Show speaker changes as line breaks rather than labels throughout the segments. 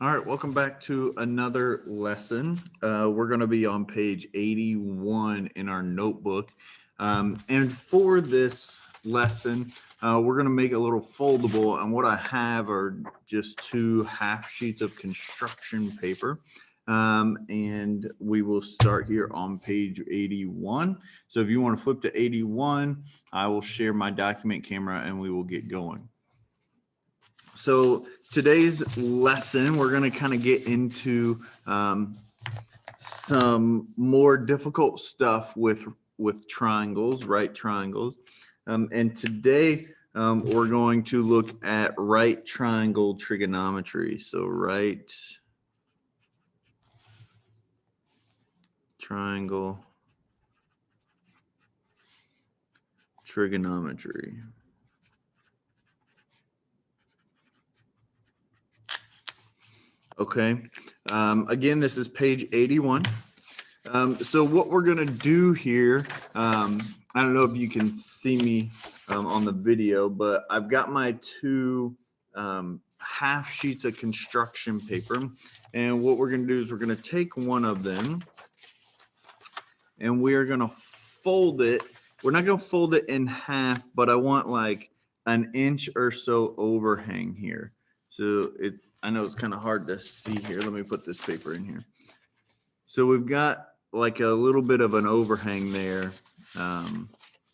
All right, welcome back to another lesson. We're going to be on page 81 in our notebook. And for this lesson, we're going to make a little foldable. And what I have are just two half sheets of construction paper. And we will start here on page 81. So if you want to flip to 81, I will share my document camera and we will get going. So today's lesson, we're going to kind of get into some more difficult stuff with triangles, right triangles. And today we're going to look at right triangle trigonometry. So right triangle trigonometry. Okay, again, this is page 81. So what we're going to do here, I don't know if you can see me on the video, but I've got my two half sheets of construction paper. And what we're going to do is we're going to take one of them and we're going to fold it. We're not going to fold it in half, but I want like an inch or so overhang here. So I know it's kind of hard to see here. Let me put this paper in here. So we've got like a little bit of an overhang there on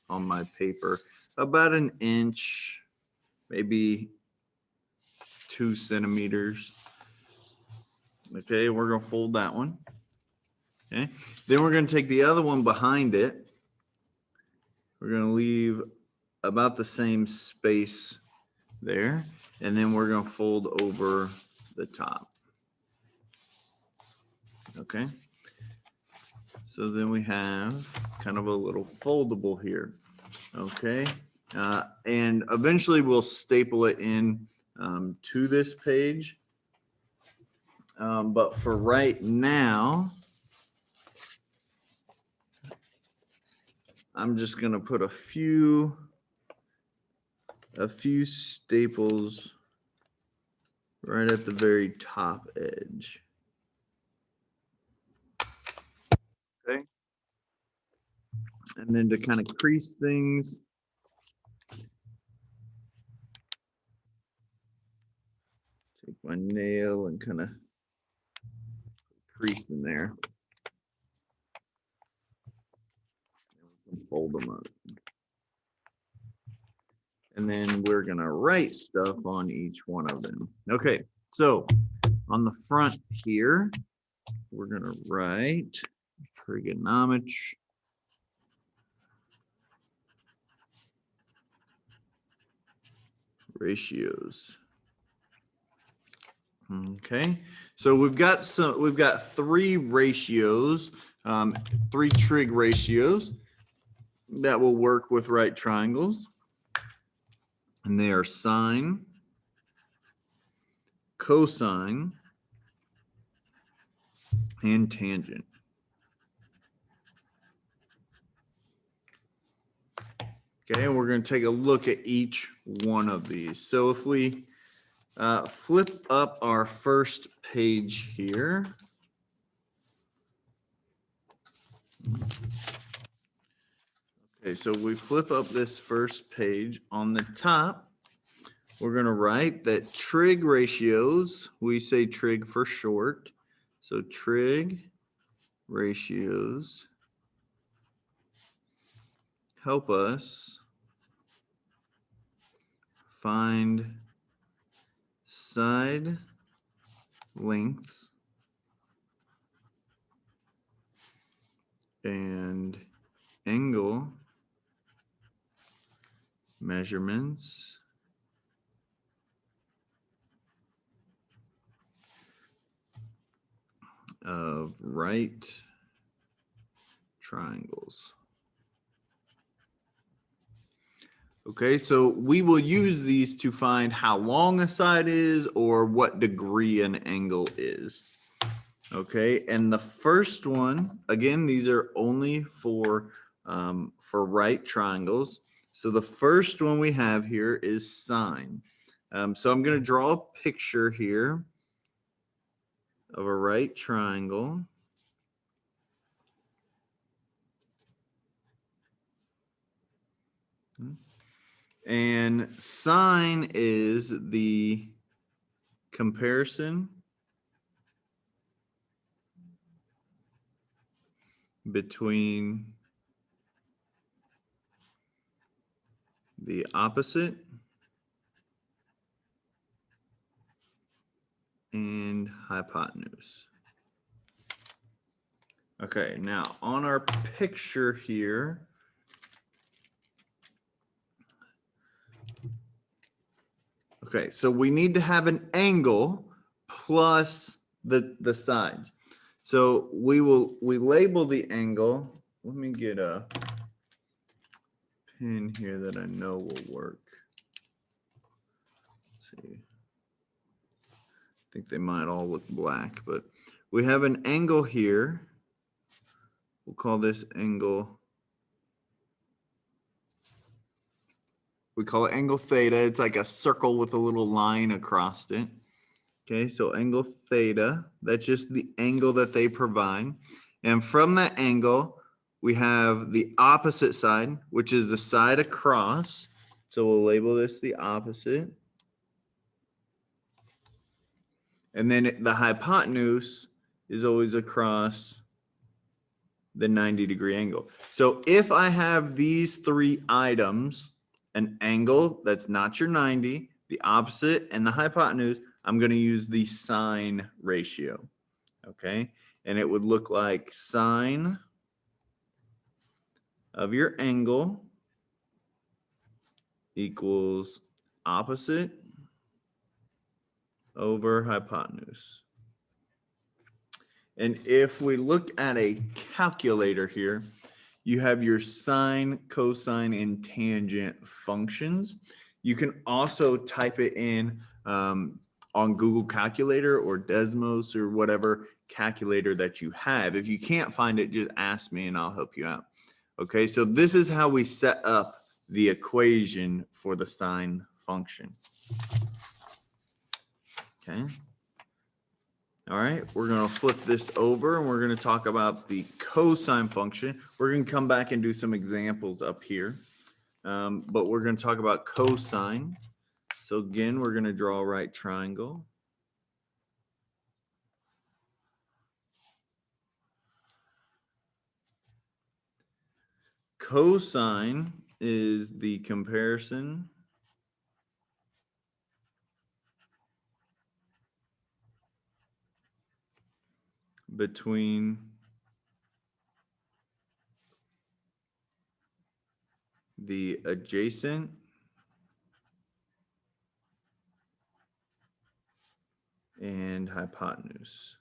my paper, about an inch, maybe 2 centimeters. Okay, we're going to fold that one. Okay, then we're going to take the other one behind it. We're going to leave about the same space there, and then we're going to fold over the top. Okay, so then we have kind of a little foldable here. Okay, and eventually we'll staple it in to this page, but for right now I'm just going to put a few staples right at the very top edge. Okay. And then to kind of crease things, take my nail and kind of crease in there. And fold them up. And then we're going to write stuff on each one of them. Okay, so on the front here, we're going to write trigonometry. Ratios. Okay, so we've got 3 ratios, 3 trig ratios that will work with right triangles. And they are sine, cosine, and tangent. Okay, and we're going to take a look at each one of these. So if we flip up our first page here. Okay, so we flip up this first page. On the top, we're going to write that trig ratios, we say trig for short. So trig ratios help us find side lengths and angle measurements of right triangles. Okay, so we will use these to find how long a side is or what degree an angle is. Okay, and the first one, again, these are only for right triangles. So the first one we have here is sine. So I'm going to draw a picture here of a right triangle. And sine is the comparison between the opposite and hypotenuse. Okay, now on our picture here, okay, so we need to have an angle plus the sides. So we label the angle. Let me get a pen here that I know will work. Let's see. I think they might all look black, but we have an angle here. We'll call this angle. We call it angle theta. It's like a circle with a little line across it. Okay, so angle theta, that's just the angle that they provide. And from that angle, we have the opposite side, which is the side across. So we'll label this the opposite. And then the hypotenuse is always across the 90-degree angle. So if I have these three items, an angle that's not your 90, the opposite, and the hypotenuse, I'm going to use the sine ratio. Okay, and it would look like sine of your angle equals opposite over hypotenuse. And if we look at a calculator here, you have your sine, cosine, and tangent functions. You can also type it in on Google Calculator or Desmos or whatever calculator that you have. If you can't find it, just ask me and I'll help you out. Okay, so this is how we set up the equation for the sine function. Okay. All right, we're going to flip this over and we're going to talk about the cosine function. We're going to come back and do some examples up here, but we're going to talk about cosine. So again, we're going to draw a right triangle. Cosine is the comparison between the adjacent and hypotenuse.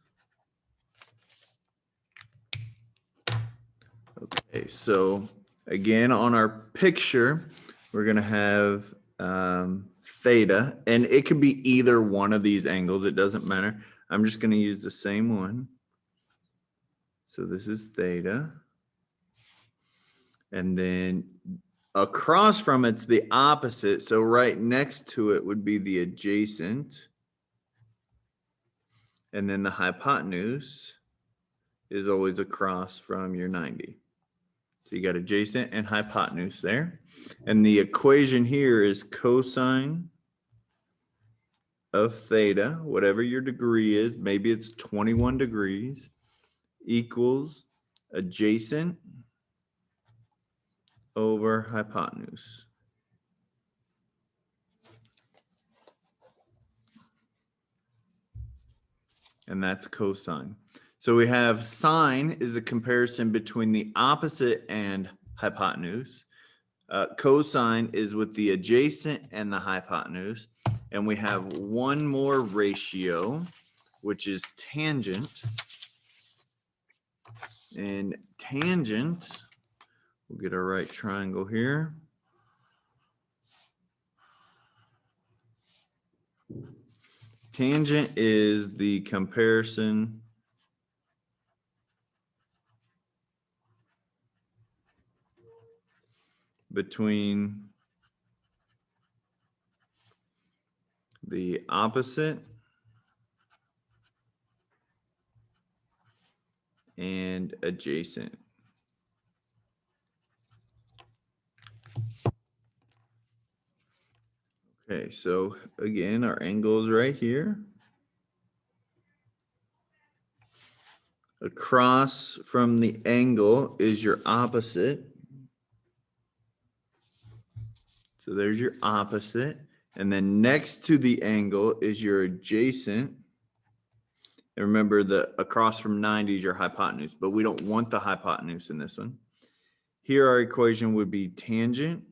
Okay, so again, on our picture, we're going to have theta, and it could be either one of these angles. It doesn't matter. I'm just going to use the same one. So this is theta. And then across from it's the opposite. So right next to it would be the adjacent. And then the hypotenuse is always across from your 90. So you got adjacent and hypotenuse there. And the equation here is cosine of theta, whatever your degree is, maybe it's 21 degrees, equals adjacent over hypotenuse. And that's cosine. So we have sine is a comparison between the opposite and hypotenuse. Cosine is with the adjacent and the hypotenuse. And we have one more ratio, which is tangent. And tangent, we'll get our right triangle here. Tangent is the comparison between the opposite, and adjacent. Okay, so again, our angle is right here. Across from the angle is your opposite. So there's your opposite. And then next to the angle is your adjacent. And remember that across from 90 is your hypotenuse, but we don't want the hypotenuse in this one. Here our equation would be tangent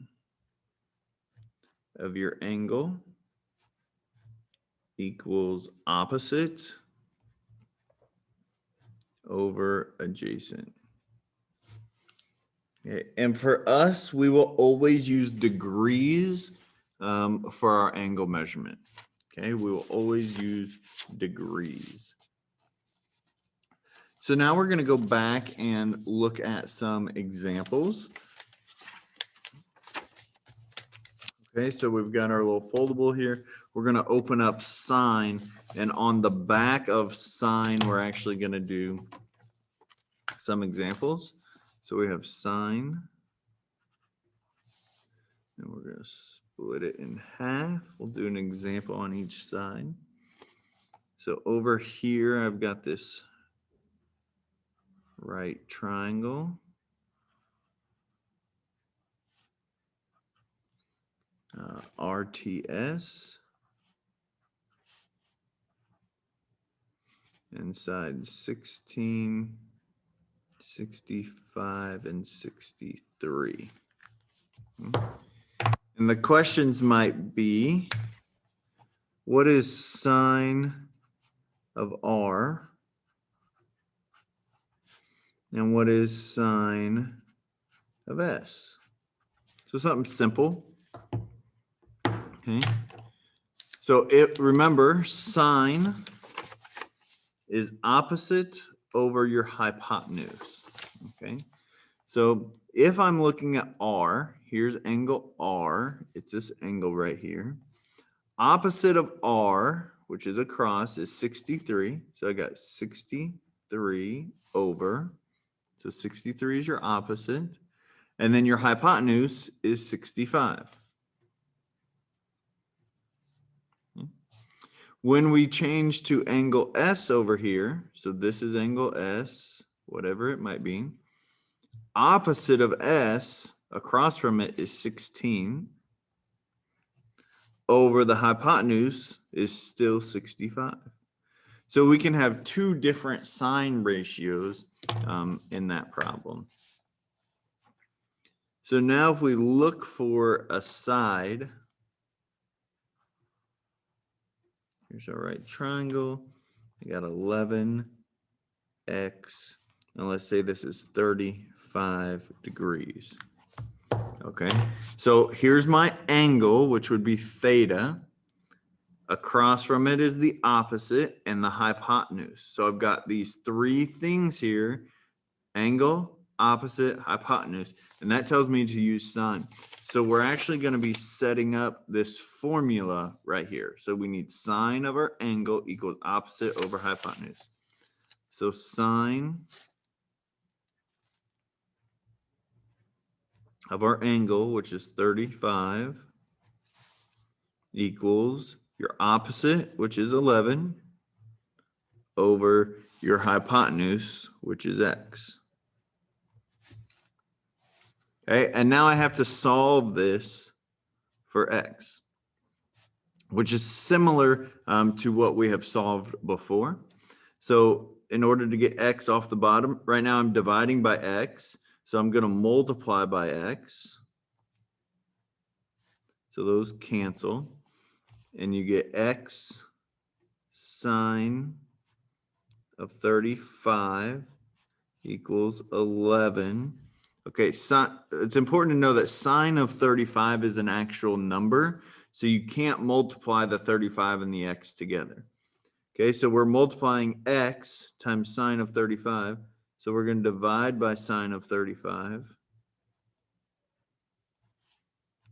of your angle equals opposite over adjacent. Okay. And for us, we will always use degrees for our angle measurement. Okay, we will always use degrees. So now we're going to go back and look at some examples. Okay, so we've got our little foldable here. We're going to open up sine, and on the back of sine, we're actually going to do some examples. So we have sine, and we're going to split it in half. We'll do an example on each side. So over here, I've got this right triangle. RTS. And sides 16, 65, and 63. And the questions might be, what is sine of R? And what is sine of S? So something simple. Okay. So remember, sine is opposite over your hypotenuse. Okay. So if I'm looking at R, here's angle R. It's this angle right here. Opposite of R, which is across, is 63. So I got 63 over. So 63 is your opposite. And then your hypotenuse is 65. When we change to angle S over here, so this is angle S, whatever it might be. Opposite of S, across from it, is 16. Over the hypotenuse is still 65. So we can have two different sine ratios in that problem. So now if we look for a side, here's our right triangle. I got 11x, and let's say this is 35 degrees. Okay, so here's my angle, which would be theta. Across from it is the opposite and the hypotenuse. So I've got these three things here: angle, opposite, hypotenuse, and that tells me to use sine. So we're actually going to be setting up this formula right here. So we need sine of our angle equals opposite over hypotenuse. So sine of our angle, which is 35, equals your opposite, which is 11, over your hypotenuse, which is x. Okay, and now I have to solve this for x, which is similar to what we have solved before. So in order to get x off the bottom, right now I'm dividing by x, so I'm going to multiply by x. So those cancel, and you get x sine of 35 equals 11. Okay, it's important to know that sine of 35 is an actual number, so you can't multiply the 35 and the x together. Okay, so we're multiplying x times sine of 35, so we're going to divide by sine of 35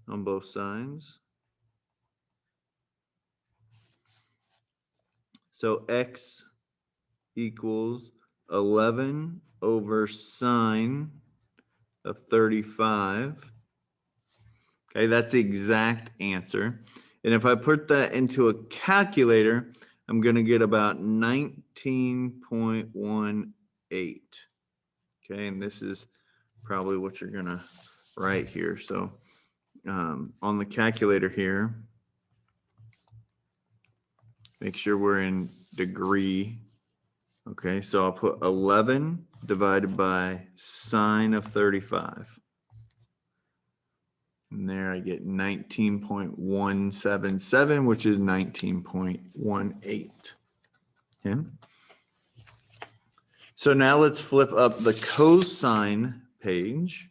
on both sides. So x equals 11 over sine of 35. Okay, that's the exact answer. And if I put that into a calculator, I'm going to get about 19.18. Okay, and this is probably what you're going to write here. So on the calculator here, make sure we're in degree. Okay, so I'll put 11 divided by sine of 35. And there I get 19.177, which is 19.18. Okay. So now let's flip up the cosine page.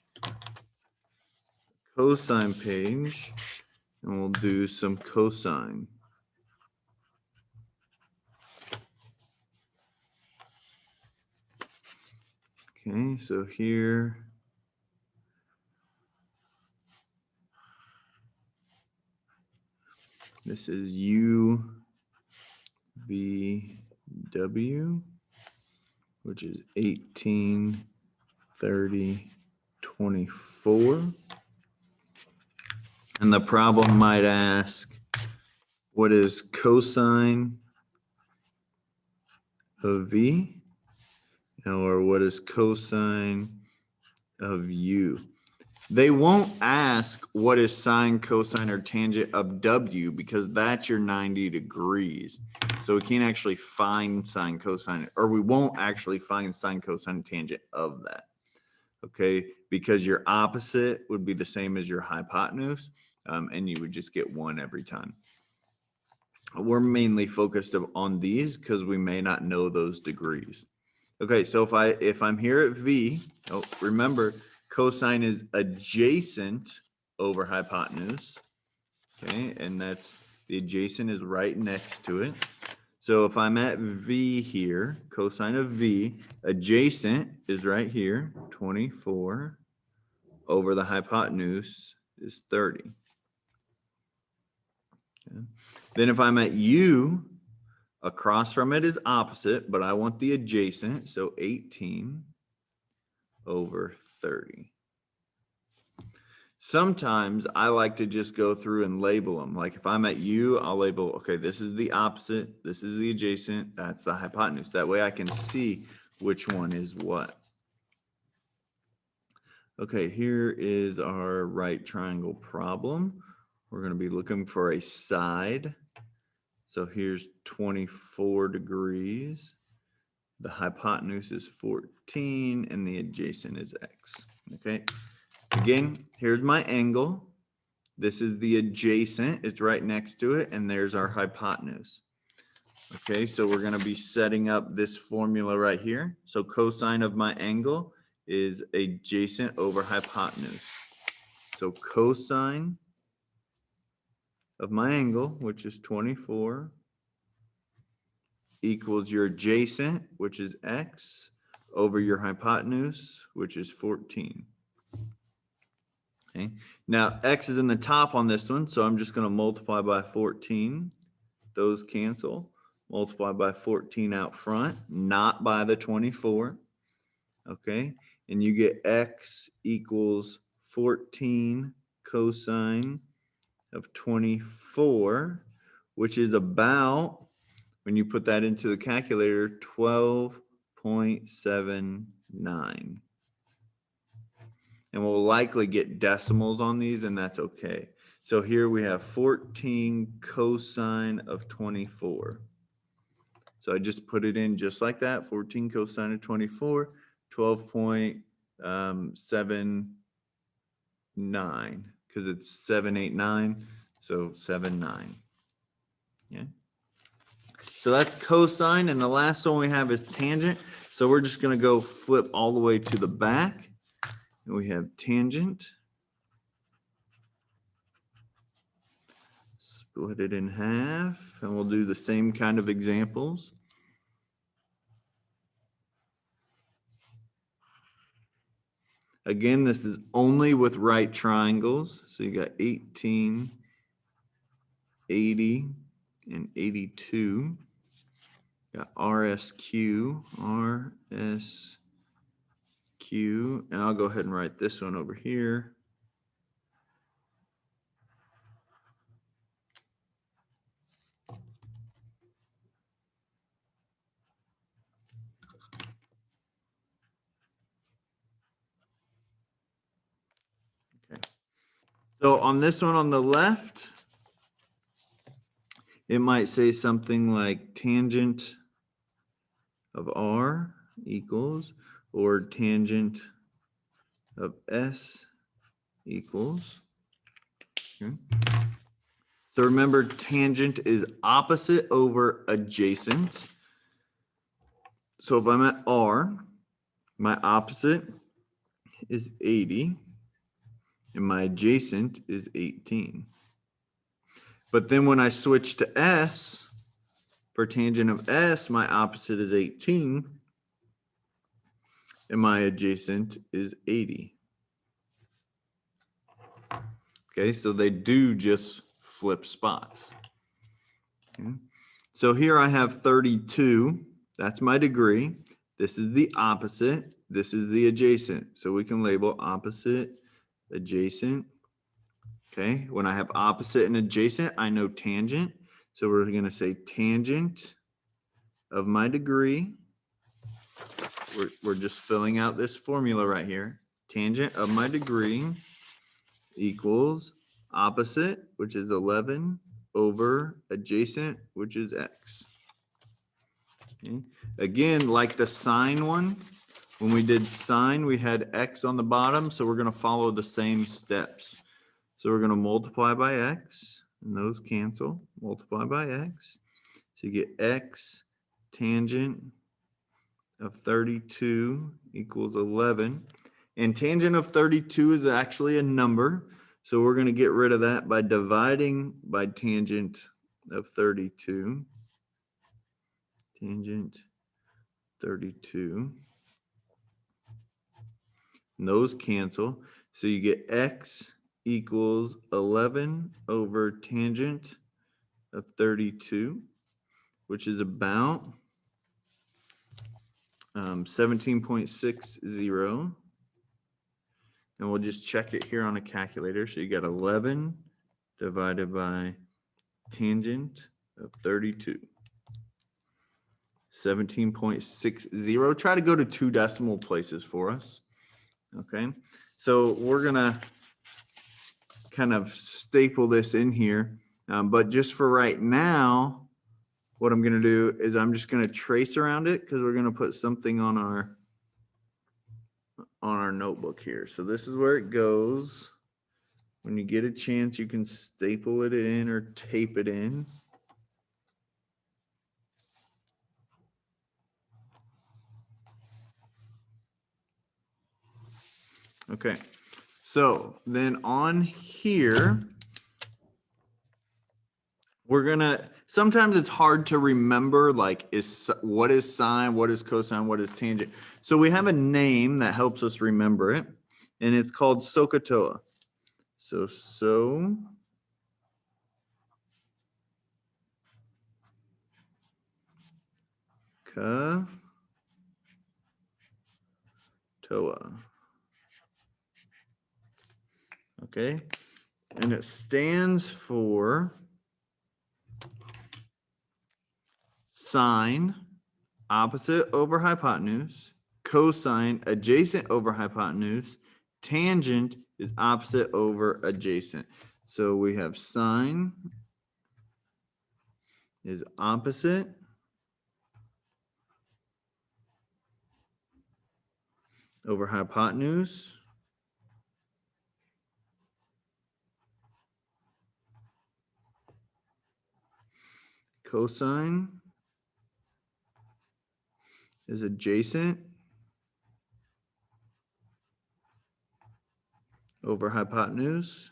Cosine page, and we'll do some cosine. Okay, so here this is U V W, which is 18, 30, 24. And the problem might ask, what is cosine of V? Or what is cosine of U? They won't ask what is sine, cosine, or tangent of W because that's your 90 degrees. So we can't actually find sine, cosine, or we won't actually find sine, cosine, and tangent of that. Okay, because your opposite would be the same as your hypotenuse, and you would just get one every time. We're mainly focused on these because we may not know those degrees. Okay, so if I'm here at V, remember cosine is adjacent over hypotenuse. Okay, and that's the adjacent is right next to it. So if I'm at V here, cosine of V, adjacent is right here, 24 over the hypotenuse is 30. Okay. Then if I'm at U, across from it is opposite, but I want the adjacent, so 18 over 30. Sometimes I like to just go through and label them. Like if I'm at U, I'll label, okay, this is the opposite, this is the adjacent, that's the hypotenuse. That way I can see which one is what. Okay, here is our right triangle problem. We're going to be looking for a side. So here's 24 degrees. The hypotenuse is 14 and the adjacent is x. Okay. Again, here's my angle. This is the adjacent. It's right next to it. And there's our hypotenuse. Okay, so we're going to be setting up this formula right here. So cosine of my angle is adjacent over hypotenuse. So cosine of my angle, which is 24, equals your adjacent, which is x, over your hypotenuse, which is 14. Okay. Now, x is in the top on this one, so I'm just going to multiply by 14. Those cancel. Multiply by 14 out front, not by the 24. Okay. And you get x equals 14 cosine of 24, which is about, when you put that into the calculator, 12.79. And we'll likely get decimals on these, and that's okay. So here we have 14 cosine of 24. So I just put it in just like that, 14 cosine of 24, 12.79, because it's 789, so 79. Yeah. So that's cosine, and the last one we have is tangent. So we're just going to go flip all the way to the back. And we have tangent. Split it in half, and we'll do the same kind of examples. Again, this is only with right triangles. So you got 18, 80, and 82. Got RSQ, and I'll go ahead and write this one over here. Okay. So on this one on the left, it might say something like tangent of R equals, or tangent of S equals. Okay. So remember, tangent is opposite over adjacent. So if I'm at R, my opposite is 80, and my adjacent is 18. But then when I switch to S, for tangent of S, my opposite is 18, and my adjacent is 80. Okay, so they do just flip spots. Okay. So here I have 32. That's my degree. This is the opposite. This is the adjacent. So we can label opposite, adjacent. Okay, when I have opposite and adjacent, I know tangent. So we're going to say tangent of my degree. We're just filling out this formula right here. Tangent of my degree equals opposite, which is 11, over adjacent, which is x. Okay. Again, like the sine one, when we did sine, we had x on the bottom, so we're going to follow the same steps. So we're going to multiply by x, and those cancel. Multiply by x. So you get x tangent of 32 equals 11. And tangent of 32 is actually a number. So we're going to get rid of that by dividing by tangent of 32. Tangent 32. And those cancel. So you get x equals 11 over tangent of 32, which is about 17.60. And we'll just check it here on a calculator. So you got 11 divided by tangent of 32. 17.60. Try to go to 2 decimal places for us. Okay. So we're going to kind of staple this in here. But just for right now, what I'm going to do is I'm just going to trace around it because we're going to put something on our notebook here. So this is where it goes. When you get a chance, you can staple it in or tape it in. Okay, so then on here, we're gonna, sometimes it's hard to remember, like, what is sine, what is cosine, what is tangent. So we have a name that helps us remember it, and it's called SOHCAHTOA. So SOHCAHTOA. Okay, and it stands for sine, opposite over hypotenuse, cosine, adjacent over hypotenuse, tangent is opposite over adjacent. So we have sine is opposite over hypotenuse. Cosine is adjacent over hypotenuse.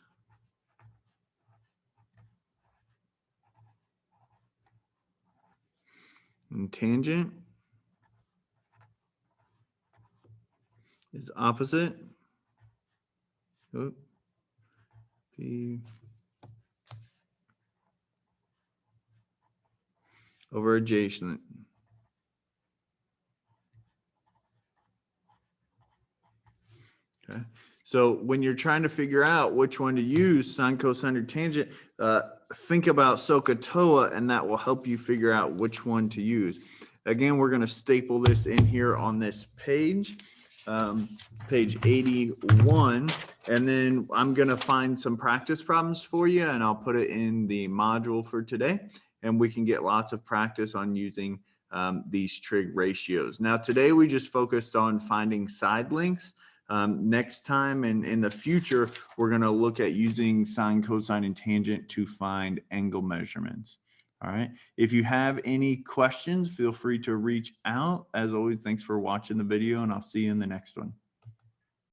And tangent is opposite. P over adjacent. So when you're trying to figure out which one to use, sine, cosine, or tangent, think about SOHCAHTOA, and that will help you figure out which one to use. Again, we're going to staple this in here on this page, page 81, and then I'm going to find some practice problems for you, and I'll put it in the module for today, and we can get lots of practice on using these trig ratios. Now, today we just focused on finding side lengths. Next time and in the future, we're going to look at using sine, cosine, and tangent to find angle measurements. All right. If you have any questions, feel free to reach out. As always, thanks for watching the video, and I'll see you in the next one.